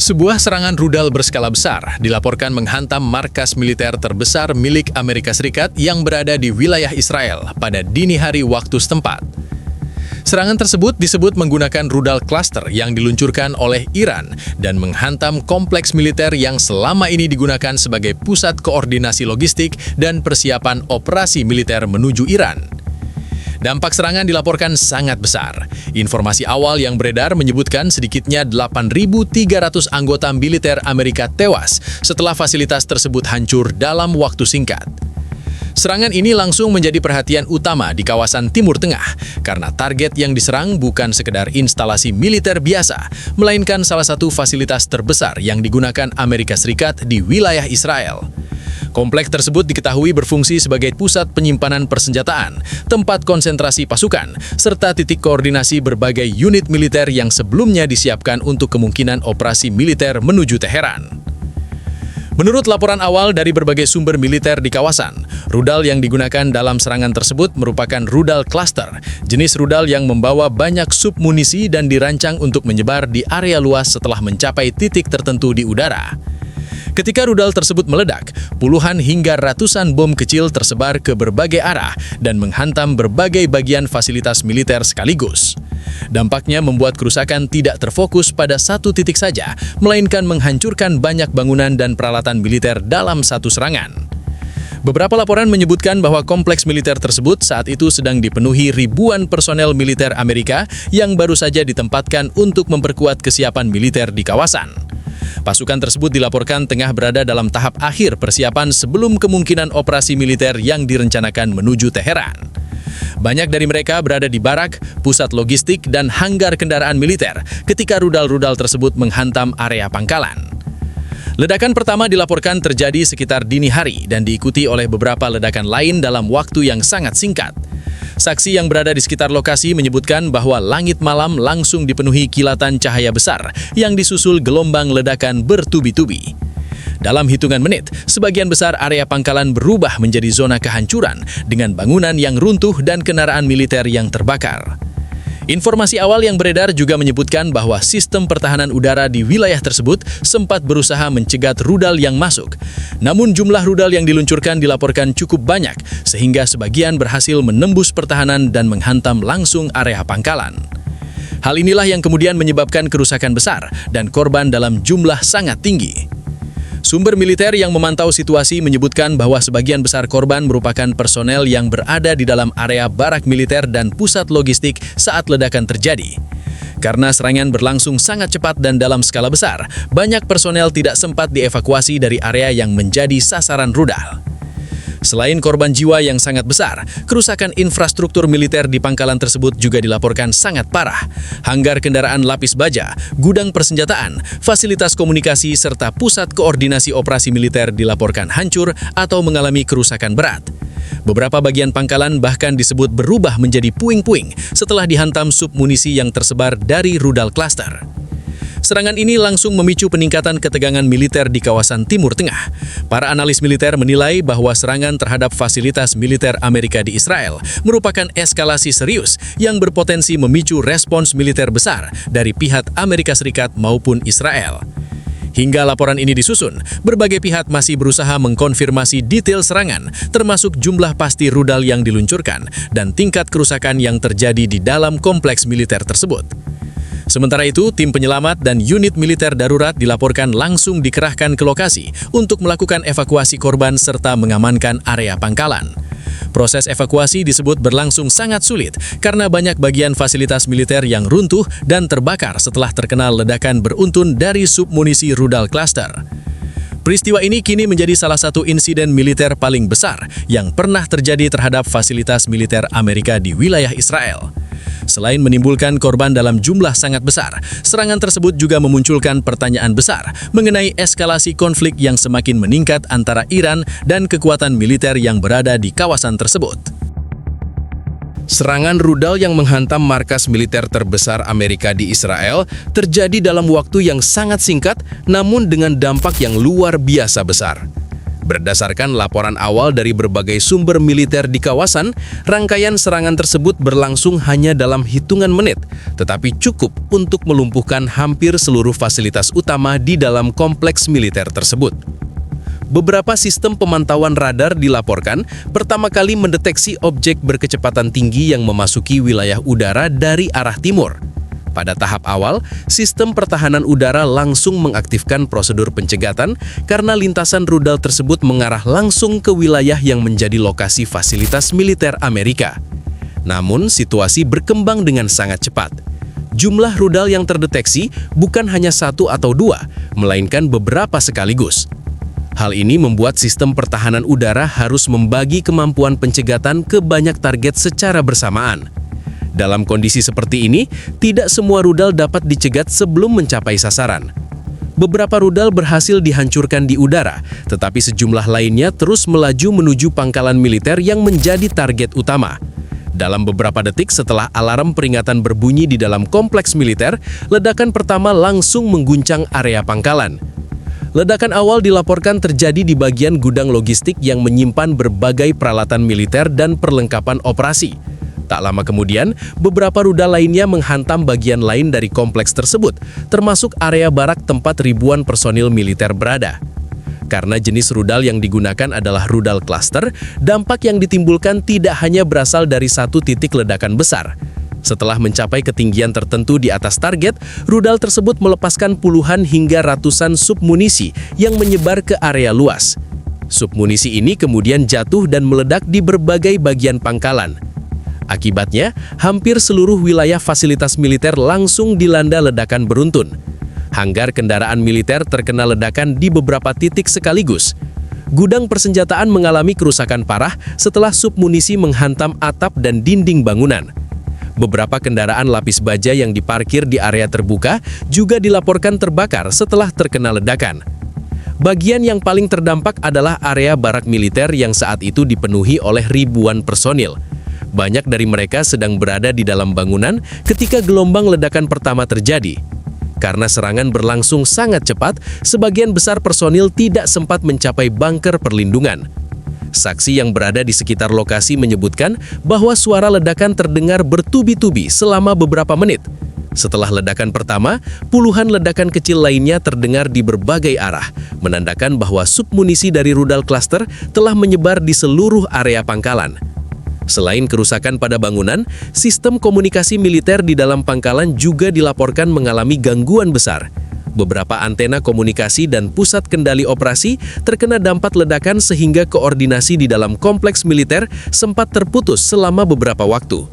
Sebuah serangan rudal berskala besar dilaporkan menghantam markas militer terbesar milik Amerika Serikat yang berada di wilayah Israel pada dini hari waktu setempat. Serangan tersebut disebut menggunakan rudal cluster yang diluncurkan oleh Iran dan menghantam kompleks militer yang selama ini digunakan sebagai pusat koordinasi logistik dan persiapan operasi militer menuju Iran. Dampak serangan dilaporkan sangat besar. Informasi awal yang beredar menyebutkan sedikitnya 8.300 anggota militer Amerika tewas setelah fasilitas tersebut hancur dalam waktu singkat. Serangan ini langsung menjadi perhatian utama di kawasan Timur Tengah karena target yang diserang bukan sekedar instalasi militer biasa, melainkan salah satu fasilitas terbesar yang digunakan Amerika Serikat di wilayah Israel. Kompleks tersebut diketahui berfungsi sebagai pusat penyimpanan persenjataan, tempat konsentrasi pasukan, serta titik koordinasi berbagai unit militer yang sebelumnya disiapkan untuk kemungkinan operasi militer menuju Teheran. Menurut laporan awal dari berbagai sumber militer di kawasan, rudal yang digunakan dalam serangan tersebut merupakan rudal cluster, jenis rudal yang membawa banyak submunisi dan dirancang untuk menyebar di area luas setelah mencapai titik tertentu di udara. Ketika rudal tersebut meledak, puluhan hingga ratusan bom kecil tersebar ke berbagai arah dan menghantam berbagai bagian fasilitas militer sekaligus. Dampaknya membuat kerusakan tidak terfokus pada satu titik saja, melainkan menghancurkan banyak bangunan dan peralatan militer dalam satu serangan. Beberapa laporan menyebutkan bahwa kompleks militer tersebut saat itu sedang dipenuhi ribuan personel militer Amerika yang baru saja ditempatkan untuk memperkuat kesiapan militer di kawasan. Pasukan tersebut dilaporkan tengah berada dalam tahap akhir persiapan sebelum kemungkinan operasi militer yang direncanakan menuju Teheran. Banyak dari mereka berada di barak, pusat logistik, dan hanggar kendaraan militer ketika rudal-rudal tersebut menghantam area pangkalan. Ledakan pertama dilaporkan terjadi sekitar dini hari dan diikuti oleh beberapa ledakan lain dalam waktu yang sangat singkat. Saksi yang berada di sekitar lokasi menyebutkan bahwa langit malam langsung dipenuhi kilatan cahaya besar yang disusul gelombang ledakan bertubi-tubi. Dalam hitungan menit, sebagian besar area pangkalan berubah menjadi zona kehancuran dengan bangunan yang runtuh dan kendaraan militer yang terbakar. Informasi awal yang beredar juga menyebutkan bahwa sistem pertahanan udara di wilayah tersebut sempat berusaha mencegat rudal yang masuk. Namun jumlah rudal yang diluncurkan dilaporkan cukup banyak, sehingga sebagian berhasil menembus pertahanan dan menghantam langsung area pangkalan. Hal inilah yang kemudian menyebabkan kerusakan besar dan korban dalam jumlah sangat tinggi. Sumber militer yang memantau situasi menyebutkan bahwa sebagian besar korban merupakan personel yang berada di dalam area barak militer dan pusat logistik saat ledakan terjadi. Karena serangan berlangsung sangat cepat dan dalam skala besar, banyak personel tidak sempat dievakuasi dari area yang menjadi sasaran rudal. Selain korban jiwa yang sangat besar, kerusakan infrastruktur militer di pangkalan tersebut juga dilaporkan sangat parah. Hanggar kendaraan lapis baja, gudang persenjataan, fasilitas komunikasi, serta pusat koordinasi operasi militer dilaporkan hancur atau mengalami kerusakan berat. Beberapa bagian pangkalan bahkan disebut berubah menjadi puing-puing setelah dihantam submunisi yang tersebar dari rudal cluster. Serangan ini langsung memicu peningkatan ketegangan militer di kawasan Timur Tengah. Para analis militer menilai bahwa serangan terhadap fasilitas militer Amerika di Israel merupakan eskalasi serius yang berpotensi memicu respons militer besar dari pihak Amerika Serikat maupun Israel. Hingga laporan ini disusun, berbagai pihak masih berusaha mengkonfirmasi detail serangan, termasuk jumlah pasti rudal yang diluncurkan dan tingkat kerusakan yang terjadi di dalam kompleks militer tersebut. Sementara itu, tim penyelamat dan unit militer darurat dilaporkan langsung dikerahkan ke lokasi untuk melakukan evakuasi korban serta mengamankan area pangkalan. Proses evakuasi disebut berlangsung sangat sulit karena banyak bagian fasilitas militer yang runtuh dan terbakar setelah terkena ledakan beruntun dari submunisi rudal cluster. Peristiwa ini kini menjadi salah satu insiden militer paling besar yang pernah terjadi terhadap fasilitas militer Amerika di wilayah Israel. Selain menimbulkan korban dalam jumlah sangat besar, serangan tersebut juga memunculkan pertanyaan besar mengenai eskalasi konflik yang semakin meningkat antara Iran dan kekuatan militer yang berada di kawasan tersebut. Serangan rudal yang menghantam markas militer terbesar Amerika di Israel terjadi dalam waktu yang sangat singkat, namun dengan dampak yang luar biasa besar. Berdasarkan laporan awal dari berbagai sumber militer di kawasan, rangkaian serangan tersebut berlangsung hanya dalam hitungan menit, tetapi cukup untuk melumpuhkan hampir seluruh fasilitas utama di dalam kompleks militer tersebut. Beberapa sistem pemantauan radar dilaporkan pertama kali mendeteksi objek berkecepatan tinggi yang memasuki wilayah udara dari arah timur. Pada tahap awal, sistem pertahanan udara langsung mengaktifkan prosedur pencegatan karena lintasan rudal tersebut mengarah langsung ke wilayah yang menjadi lokasi fasilitas militer Amerika. Namun, situasi berkembang dengan sangat cepat. Jumlah rudal yang terdeteksi bukan hanya satu atau dua, melainkan beberapa sekaligus. Hal ini membuat sistem pertahanan udara harus membagi kemampuan pencegatan ke banyak target secara bersamaan. Dalam kondisi seperti ini, tidak semua rudal dapat dicegat sebelum mencapai sasaran. Beberapa rudal berhasil dihancurkan di udara, tetapi sejumlah lainnya terus melaju menuju pangkalan militer yang menjadi target utama. Dalam beberapa detik setelah alarm peringatan berbunyi di dalam kompleks militer, ledakan pertama langsung mengguncang area pangkalan. Ledakan awal dilaporkan terjadi di bagian gudang logistik yang menyimpan berbagai peralatan militer dan perlengkapan operasi. Tak lama kemudian, beberapa rudal lainnya menghantam bagian lain dari kompleks tersebut, termasuk area barak tempat ribuan personil militer berada. Karena jenis rudal yang digunakan adalah rudal cluster, dampak yang ditimbulkan tidak hanya berasal dari satu titik ledakan besar. Setelah mencapai ketinggian tertentu di atas target, rudal tersebut melepaskan puluhan hingga ratusan submunisi yang menyebar ke area luas. Submunisi ini kemudian jatuh dan meledak di berbagai bagian pangkalan. Akibatnya, hampir seluruh wilayah fasilitas militer langsung dilanda ledakan beruntun. Hanggar kendaraan militer terkena ledakan di beberapa titik sekaligus. Gudang persenjataan mengalami kerusakan parah setelah submunisi menghantam atap dan dinding bangunan. Beberapa kendaraan lapis baja yang diparkir di area terbuka juga dilaporkan terbakar setelah terkena ledakan. Bagian yang paling terdampak adalah area barak militer yang saat itu dipenuhi oleh ribuan personil. Banyak dari mereka sedang berada di dalam bangunan ketika gelombang ledakan pertama terjadi. Karena serangan berlangsung sangat cepat, sebagian besar personil tidak sempat mencapai bunker perlindungan. Saksi yang berada di sekitar lokasi menyebutkan bahwa suara ledakan terdengar bertubi-tubi selama beberapa menit. Setelah ledakan pertama, puluhan ledakan kecil lainnya terdengar di berbagai arah, menandakan bahwa submunisi dari rudal cluster telah menyebar di seluruh area pangkalan. Selain kerusakan pada bangunan, sistem komunikasi militer di dalam pangkalan juga dilaporkan mengalami gangguan besar. Beberapa antena komunikasi dan pusat kendali operasi terkena dampak ledakan sehingga koordinasi di dalam kompleks militer sempat terputus selama beberapa waktu.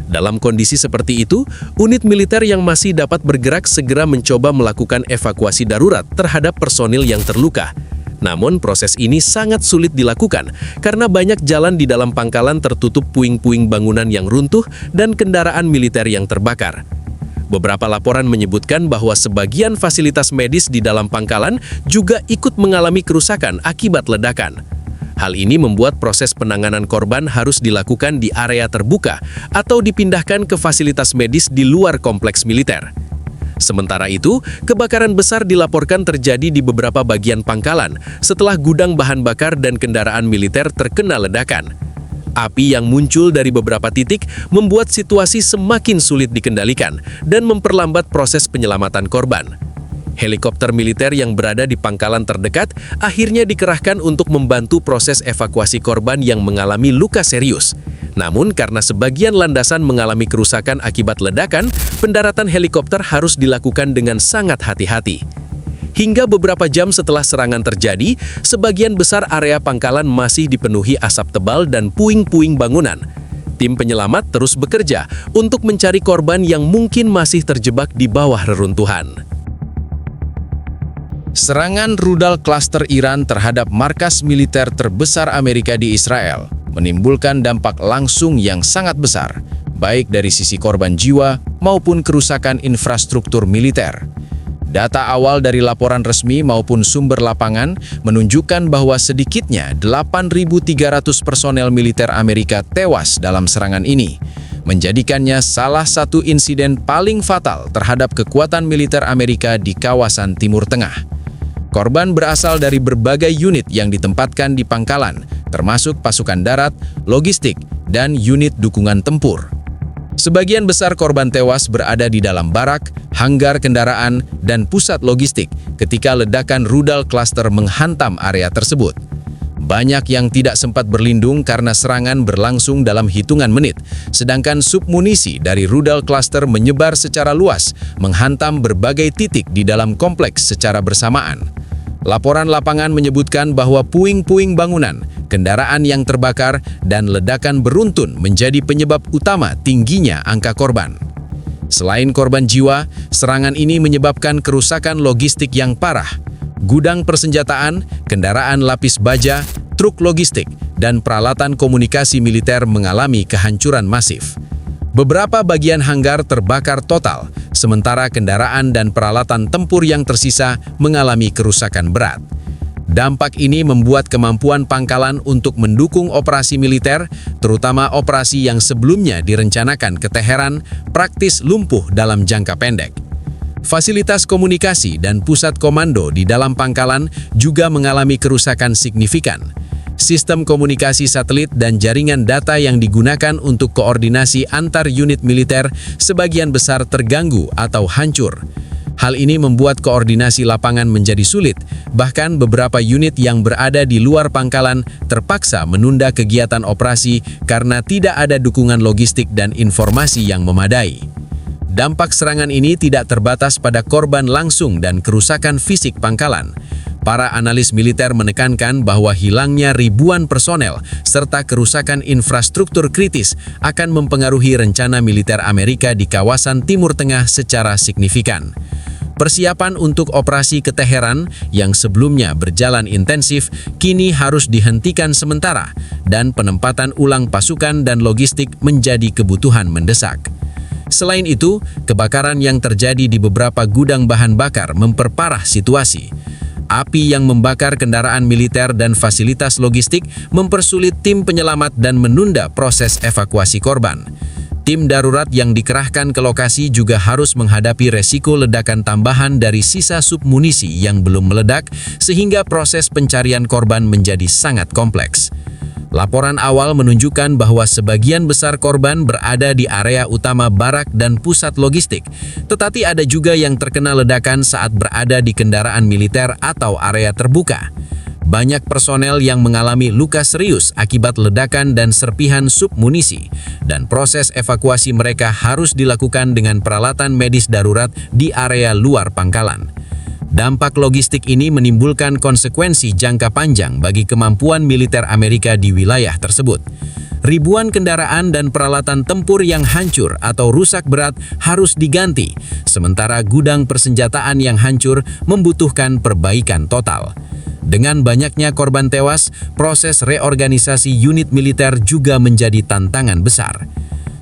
Dalam kondisi seperti itu, unit militer yang masih dapat bergerak segera mencoba melakukan evakuasi darurat terhadap personil yang terluka. Namun proses ini sangat sulit dilakukan karena banyak jalan di dalam pangkalan tertutup puing-puing bangunan yang runtuh dan kendaraan militer yang terbakar. Beberapa laporan menyebutkan bahwa sebagian fasilitas medis di dalam pangkalan juga ikut mengalami kerusakan akibat ledakan. Hal ini membuat proses penanganan korban harus dilakukan di area terbuka atau dipindahkan ke fasilitas medis di luar kompleks militer. Sementara itu, kebakaran besar dilaporkan terjadi di beberapa bagian pangkalan setelah gudang bahan bakar dan kendaraan militer terkena ledakan. Api yang muncul dari beberapa titik membuat situasi semakin sulit dikendalikan dan memperlambat proses penyelamatan korban. Helikopter militer yang berada di pangkalan terdekat akhirnya dikerahkan untuk membantu proses evakuasi korban yang mengalami luka serius. Namun karena sebagian landasan mengalami kerusakan akibat ledakan, pendaratan helikopter harus dilakukan dengan sangat hati-hati. Hingga beberapa jam setelah serangan terjadi, sebagian besar area pangkalan masih dipenuhi asap tebal dan puing-puing bangunan. Tim penyelamat terus bekerja untuk mencari korban yang mungkin masih terjebak di bawah reruntuhan. Serangan rudal klaster Iran terhadap markas militer terbesar Amerika di Israel menimbulkan dampak langsung yang sangat besar, baik dari sisi korban jiwa maupun kerusakan infrastruktur militer. Data awal dari laporan resmi maupun sumber lapangan menunjukkan bahwa sedikitnya 8.300 personel militer Amerika tewas dalam serangan ini, menjadikannya salah satu insiden paling fatal terhadap kekuatan militer Amerika di kawasan Timur Tengah. Korban berasal dari berbagai unit yang ditempatkan di pangkalan, termasuk pasukan darat, logistik, dan unit dukungan tempur. Sebagian besar korban tewas berada di dalam barak, hanggar kendaraan, dan pusat logistik ketika ledakan rudal klaster menghantam area tersebut. Banyak yang tidak sempat berlindung karena serangan berlangsung dalam hitungan menit, sedangkan submunisi dari rudal klaster menyebar secara luas, menghantam berbagai titik di dalam kompleks secara bersamaan. Laporan lapangan menyebutkan bahwa puing-puing bangunan, kendaraan yang terbakar, dan ledakan beruntun menjadi penyebab utama tingginya angka korban. Selain korban jiwa, serangan ini menyebabkan kerusakan logistik yang parah. Gudang persenjataan, kendaraan lapis baja, truk logistik, dan peralatan komunikasi militer mengalami kehancuran masif. Beberapa bagian hanggar terbakar total, sementara kendaraan dan peralatan tempur yang tersisa mengalami kerusakan berat. Dampak ini membuat kemampuan pangkalan untuk mendukung operasi militer, terutama operasi yang sebelumnya direncanakan ke Teheran, praktis lumpuh dalam jangka pendek. Fasilitas komunikasi dan pusat komando di dalam pangkalan juga mengalami kerusakan signifikan. Sistem komunikasi satelit dan jaringan data yang digunakan untuk koordinasi antar unit militer sebagian besar terganggu atau hancur. Hal ini membuat koordinasi lapangan menjadi sulit, bahkan beberapa unit yang berada di luar pangkalan terpaksa menunda kegiatan operasi karena tidak ada dukungan logistik dan informasi yang memadai. Dampak serangan ini tidak terbatas pada korban langsung dan kerusakan fisik pangkalan. Para analis militer menekankan bahwa hilangnya ribuan personel serta kerusakan infrastruktur kritis akan mempengaruhi rencana militer Amerika di kawasan Timur Tengah secara signifikan. Persiapan untuk operasi ke Teheran yang sebelumnya berjalan intensif kini harus dihentikan sementara dan penempatan ulang pasukan dan logistik menjadi kebutuhan mendesak. Selain itu, kebakaran yang terjadi di beberapa gudang bahan bakar memperparah situasi. Api yang membakar kendaraan militer dan fasilitas logistik mempersulit tim penyelamat dan menunda proses evakuasi korban. Tim darurat yang dikerahkan ke lokasi juga harus menghadapi resiko ledakan tambahan dari sisa submunisi yang belum meledak, sehingga proses pencarian korban menjadi sangat kompleks. Laporan awal menunjukkan bahwa sebagian besar korban berada di area utama barak dan pusat logistik, tetapi ada juga yang terkena ledakan saat berada di kendaraan militer atau area terbuka. Banyak personel yang mengalami luka serius akibat ledakan dan serpihan submunisi, dan proses evakuasi mereka harus dilakukan dengan peralatan medis darurat di area luar pangkalan. Dampak logistik ini menimbulkan konsekuensi jangka panjang bagi kemampuan militer Amerika di wilayah tersebut. Ribuan kendaraan dan peralatan tempur yang hancur atau rusak berat harus diganti, sementara gudang persenjataan yang hancur membutuhkan perbaikan total. Dengan banyaknya korban tewas, proses reorganisasi unit militer juga menjadi tantangan besar.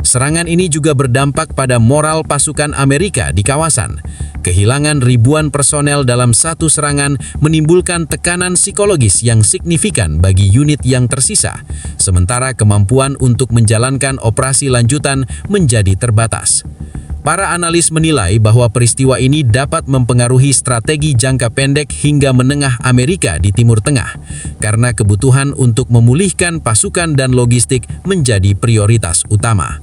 Serangan ini juga berdampak pada moral pasukan Amerika di kawasan. Kehilangan ribuan personel dalam satu serangan menimbulkan tekanan psikologis yang signifikan bagi unit yang tersisa, sementara kemampuan untuk menjalankan operasi lanjutan menjadi terbatas. Para analis menilai bahwa peristiwa ini dapat mempengaruhi strategi jangka pendek hingga menengah Amerika di Timur Tengah, karena kebutuhan untuk memulihkan pasukan dan logistik menjadi prioritas utama.